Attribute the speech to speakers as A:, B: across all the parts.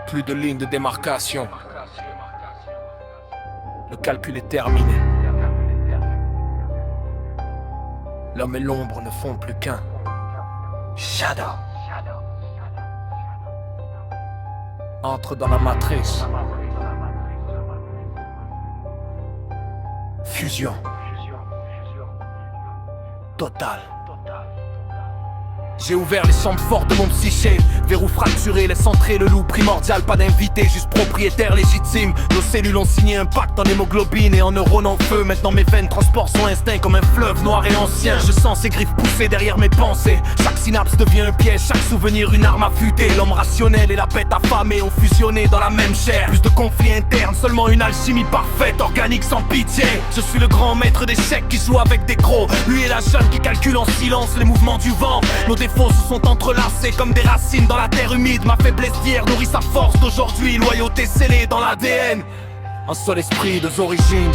A: Plus de ligne de démarcation. Le calcul est terminé. L'homme et l'ombre ne font plus qu'un. Shadow. Entre dans la matrice. Fusion. Totale. J'ai ouvert les chambres fortes de mon psyché. Verrou fracturé, laisse entrer le loup primordial. Pas d'invité, juste propriétaire légitime. Nos cellules ont signé un pacte en hémoglobine et en neurones en feu. Maintenant mes veines transportent son instinct comme un fleuve noir et ancien. Je sens ses griffes pousser derrière mes pensées. Chaque synapse devient un piège, chaque souvenir une arme affûtée. L'homme rationnel et la bête affamée ont fusionné dans la même chair. Plus de conflits internes, seulement une alchimie parfaite, organique sans pitié. Je suis le grand maître d'échecs qui joue avec des crocs. Lui est la jeune qui calcule en silence les mouvements du vent. Nos défauts se sont entrelacés comme des racines dans la terre humide. Ma faiblesse d'hier nourrit sa force d'aujourd'hui. Loyauté scellée dans l'ADN. Un seul esprit, deux origines,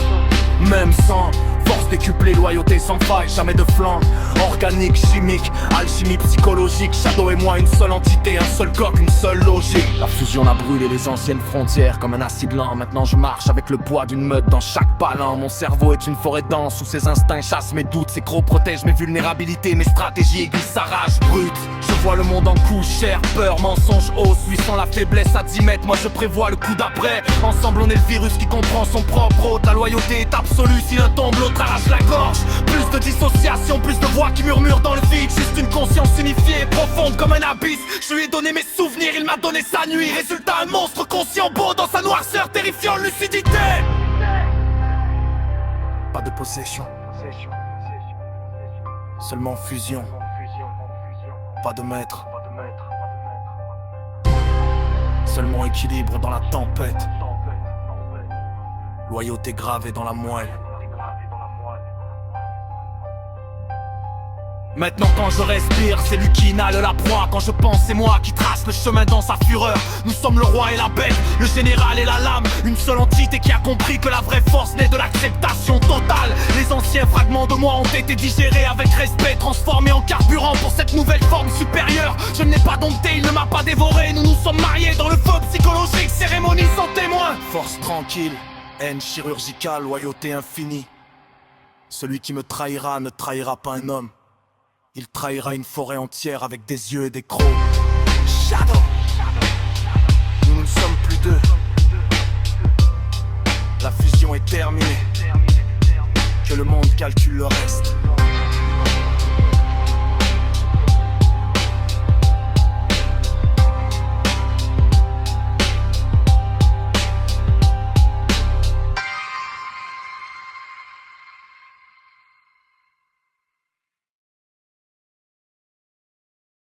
A: même sang. Force décuplée, loyauté sans faille, jamais de flanc. Organique, chimique, alchimie psychologique. Shadow et moi une seule entité, un seul coq, une seule logique. La fusion a brûlé les anciennes frontières comme un acide lent. Maintenant je marche avec le poids d'une meute dans chaque palan. Mon cerveau est une forêt dense où ses instincts chassent mes doutes. Ses crocs protègent mes vulnérabilités, mes stratégies aiguisent sa rage brute. Je vois le monde en couche, chair, peur, mensonge, hausse. Lui sans la faiblesse à 10 mètres, moi je prévois le coup d'après. Ensemble on est le virus qui comprend son propre hôte. La loyauté est absolue, si l'un tombe l'autre arrache la gorge. Plus de dissociation, plus de voix qui murmurent dans le vide. Juste une conscience unifiée, profonde comme un abysse. Je lui ai donné mes souvenirs, il m'a donné sa nuit. Résultat, un monstre conscient, beau dans sa noirceur, terrifiant lucidité. Pas de possession, seulement fusion. Pas de maître, seulement équilibre dans la tempête. Loyauté gravée dans la moelle. Maintenant quand je respire, c'est lui qui inhale la proie. Quand je pense, c'est moi qui trace le chemin dans sa fureur. Nous sommes le roi et la bête, le général et la lame. Une seule entité qui a compris que la vraie force naît de l'acceptation totale. Les anciens fragments de moi ont été digérés avec respect, transformés en carburant pour cette nouvelle forme supérieure. Je ne l'ai pas dompté, il ne m'a pas dévoré. Nous nous sommes mariés dans le feu psychologique, cérémonie sans témoin. Force tranquille, haine chirurgicale, loyauté infinie. Celui qui me trahira ne trahira pas un homme. Il trahira une forêt entière avec des yeux et des crocs. Shadow. Nous ne sommes plus deux. La fusion est terminée. Que le monde calcule le reste.